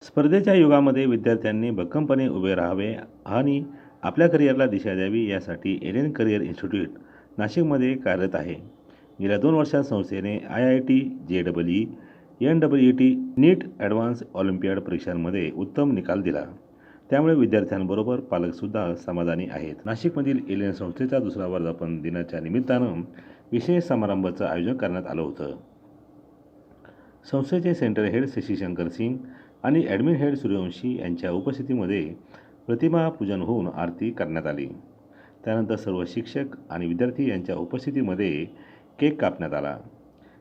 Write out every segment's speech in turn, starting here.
स्पर्धेच्या युगामध्ये विद्यार्थ्यांनी भक्कमपणे उभे राहावे आणि आपल्या करिअरला दिशा द्यावी यासाठी एलियन करिअर इन्स्टिट्यूट नाशिकमध्ये कार्यरत आहे. गेल्या 2 वर्षात संस्थेने IIT, JEE, NEET, NEET advance Olympiad परीक्षांमध्ये उत्तम निकाल दिला. त्यामुळे विद्यार्थ्यांबरोबर पालकसुद्धा समाधानी आहेत. नाशिकमधील एलियन संस्थेच्या दुसरा वर्धापन दिनाच्या निमित्तानं विशेष समारंभाचं आयोजन करण्यात आलं होतं. संस्थेचे सेंटर हेड शशी शंकर सिंग आणि ॲडमिन हेड सूर्यवंशी यांच्या उपस्थितीमध्ये प्रतिमा पूजन होऊन आरती करण्यात आली. त्यानंतर सर्व शिक्षक आणि विद्यार्थी यांच्या उपस्थितीमध्ये केक कापण्यात आला.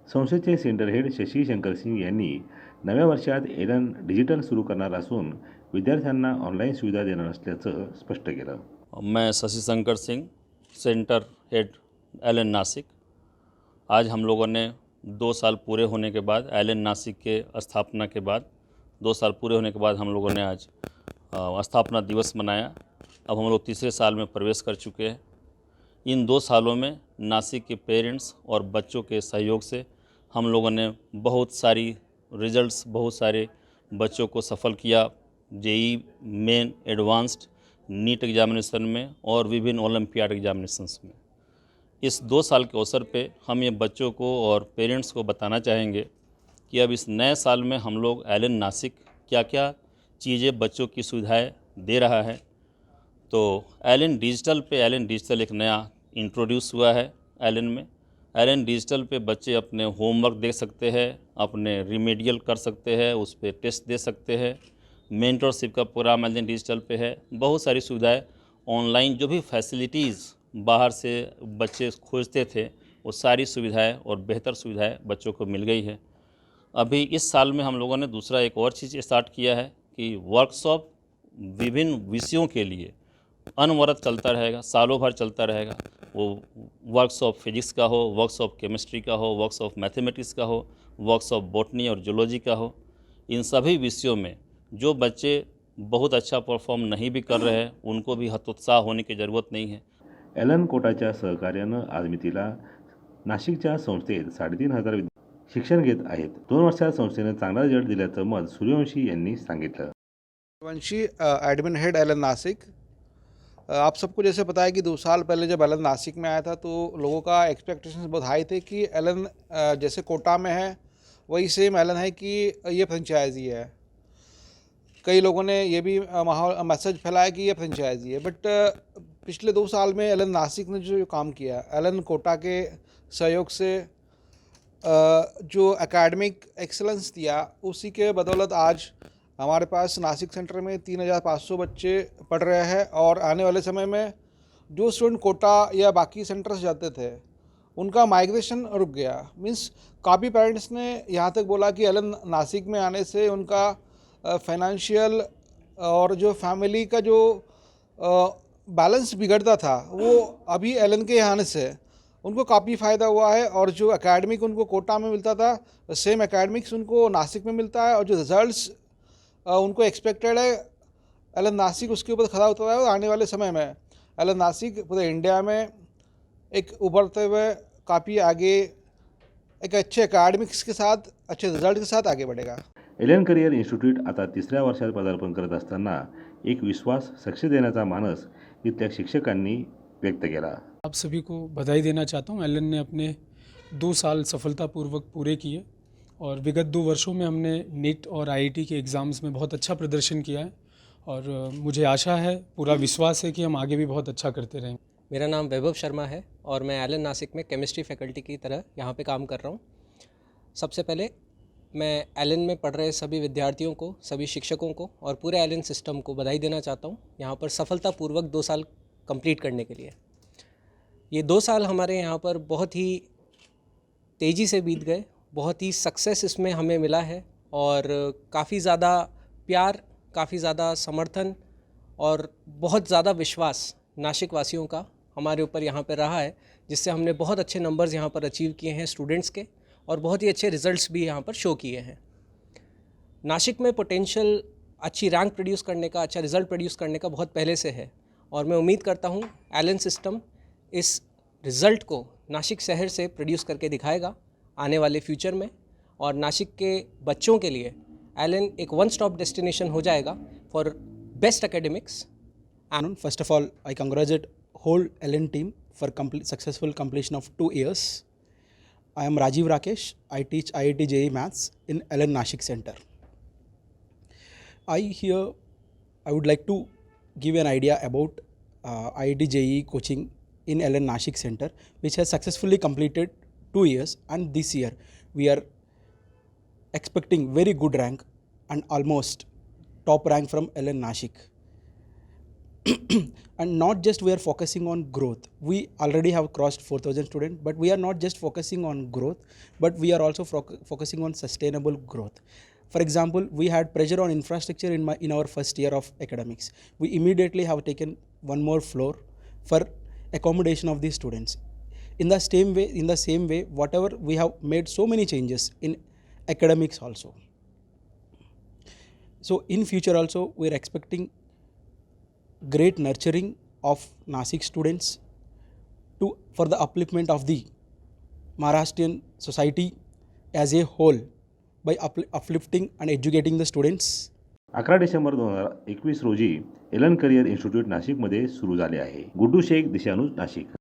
संस्थेचे सेंटर हेड शशी शंकर सिंग यांनी नव्या वर्षात एलन डिजिटल सुरू करणार असून विद्यार्थ्यांना ऑनलाईन सुविधा देणार असल्याचं स्पष्ट केलं. मैं Shashi Shankar Singh, centre head Allen Nashik. आज हम लोगों ने 2 साल पूरे होने के बाद, एलन नासिक के स्थापना के बाद 2 साल पूरे होने के बाद हम लोगों ने आज स्थापना दिवस मनाया। अब हम लोग तीसरे साल में प्रवेश कर चुके हैं। इन 2 सालों में नासिक के पेरेंट्स और बच्चों के सहयोग से हम लोगों ने बहुत सारे बच्चों को सफल किया। JEE main, advanced, NEET examination में और विभिन्न ओलंपियाड एग्जामिनेशंस में। इस 2 साल के अवसर पे हम ये बच्चों को और पेरेंट्स को बताना चाहेंगे कि अब इस नए साल में हम लोग एलन नासिक क्या क्या चीज़ें बच्चों की सुविधाएं दे रहा है। तो एलन डिजिटल एक नया इंट्रोड्यूस हुआ है एलन में। एलन डिजिटल पे बच्चे अपने होमवर्क देख सकते हैं, अपने रिमेडियल कर सकते हैं, उस पर टेस्ट दे सकते हैं। मेंटरशिप का प्रोग्राम एलन डिजिटल पे है। बहुत सारी सुविधाएं ऑनलाइन, जो भी फैसिलिटीज़ बाहर से बच्चे खोजते थे, वो सारी सुविधाएं और बेहतर सुविधाएं बच्चों को मिल गई है। अभी इस साल में हम लोगों ने दूसरा एक और चीज़ स्टार्ट किया है कि वर्कशॉप विभिन्न विषयों के लिए अनवरत चलता रहेगा, सालों भर चलता रहेगा। वो वर्कशॉप फिजिक्स का हो, वर्कशॉप केमिस्ट्री का हो, वर्कशॉप मैथमेटिक्स का हो, वर्कशॉप बॉटनी और जूलॉजी का हो। इन सभी विषयों में जो बच्चे बहुत अच्छा परफॉर्म नहीं भी कर रहे हैं, उनको भी हतोत्साह होने की ज़रूरत नहीं है। एलन कोटाच्या सहकार्यानं आज मितीला नाशिकच्या संस्थेत 3,500 शिक्षण घेत आहेत. 2 वर्षात संस्थेने चांगला रिझल्ट दिल्याचं मत सूर्यवंशी यांनी सांगितलं. वंशी, एडमिन हेड एलन नासिक। आप सबको जैसे पता है कि 2 साल पहले जब एलन नासिक में आया था तो लोगों का एक्सपेक्टेशंस बहुत हाई थे कि एलन जैसे कोटा में है वही सेम एलन है कि ये फ्रेंचाइजी है। कई लोगों ने ये भी मैसेज फैलाया कि ये फ्रेंचाइजी है, बट पिछले 2 साल में एलन नासिक ने जो काम किया, एलन कोटा के सहयोग से जो एकेडमिक एक्सेलेंस दिया, उसी के बदौलत आज हमारे पास नासिक सेंटर में 3,500 बच्चे पढ़ रहे हैं। और आने वाले समय में जो स्टूडेंट कोटा या बाकी सेंटर्स जाते थे उनका माइग्रेशन रुक गया। मीन्स काफ़ी पेरेंट्स ने यहाँ तक बोला कि एलन नासिक में आने से उनका फाइनेंशियल और जो फैमिली का जो बैलेंस बिगड़ता था वो अभी एलन के आने से उनको काफ़ी फ़ायदा हुआ है। और जो एकेडमिक उनको कोटा में मिलता था, सेम एकेडमिक्स उनको नासिक में मिलता है। और जो रिज़ल्ट्स उनको एक्सपेक्टेड है, एलन नासिक उसके ऊपर खरा उतरा है। और आने वाले समय में एलन नासिक पूरे इंडिया में एक उभरते हुए काफ़ी आगे एक अच्छे एकेडमिक्स के साथ, अच्छे रिजल्ट के साथ आगे बढ़ेगा. एलियन करिअर इन्स्टिट्यूट आता 3ऱ्या वर्षात पदार्पण करत असताना एक विश्वास सक्ष देण्याचा मानस इथल्या शिक्षकांनी व्यक्त केला. आप सभी को बधाई देना चाहता हूँ। एलन ने अपने 2 साल सफलतापूर्वक पूरे किए और विगत 2 वर्षों में हमने नीट और IIT के एग्ज़ाम्स में बहुत अच्छा प्रदर्शन किया है और मुझे आशा है, पूरा विश्वास है कि हम आगे भी बहुत अच्छा करते रहेंगे. मेरा नाम वैभव शर्मा है और मैं एलन नासिक में केमिस्ट्री फैकल्टी की तरह यहाँ पे काम कर रहा हूँ. सबसे पहले मैं एलन में पढ़ रहे सभी विद्यार्थियों को, सभी शिक्षकों को और पूरे एलन सिस्टम को बधाई देना चाहता हूँ यहाँ पर सफलतापूर्वक 2 साल कंप्लीट करने के लिए. ये 2 साल हमारे यहाँ पर बहुत ही तेज़ी से बीत गए, बहुत ही सक्सेस इसमें हमें मिला है और काफ़ी ज़्यादा प्यार, काफ़ी ज़्यादा समर्थन और बहुत ज़्यादा विश्वास नासिक वासियों का हमारे ऊपर यहाँ पर रहा है, जिससे हमने बहुत अच्छे नंबर्स यहाँ पर अचीव किए हैं स्टूडेंट्स के और बहुत ही अच्छे रिज़ल्ट्स भी यहाँ पर शो किए हैं. नासिक में पोटेंशियल अच्छी रैंक प्रोड्यूस करने का, अच्छा रिज़ल्ट प्रोड्यूस करने का बहुत पहले से है और मैं उम्मीद करता हूँ एलन सिस्टम इस रिज़ल्ट को नासिक शहर से प्रोड्यूस करके दिखाएगा आने वाले फ्यूचर में और नासिक के बच्चों के लिए एलन एक वन स्टॉप डेस्टिनेशन हो जाएगा for best academics. And first of all, I congratulate whole LN team for successful completion of 2 years. I am Rajiv Rakesh. I teach IIT JEE Maths in LN Nashik Center. I would like to give you an idea about IIT JEE coaching in LN Nashik Center, which has successfully completed 2 years, and this year we are expecting very good rank and almost top rank from LN Nashik. And not just we are focusing on growth. We already have crossed 4,000 students, but we are not just focusing on growth, but we are also focusing on sustainable growth. For example, we had pressure on infrastructure in our first year of academics. We immediately have taken one more floor for accommodation of these students. In the same way, whatever we have made so many changes in academics also. So in future also, we are expecting great nurturing of Nashik students for the upliftment of the Maharashtrian society as a whole by uplifting and educating the students. 11 December 2021 रोजी Elon career institute नाशिकमध्ये सुरू झाले आहे. गुड्डू शेख, दिशानुज, नाशिक.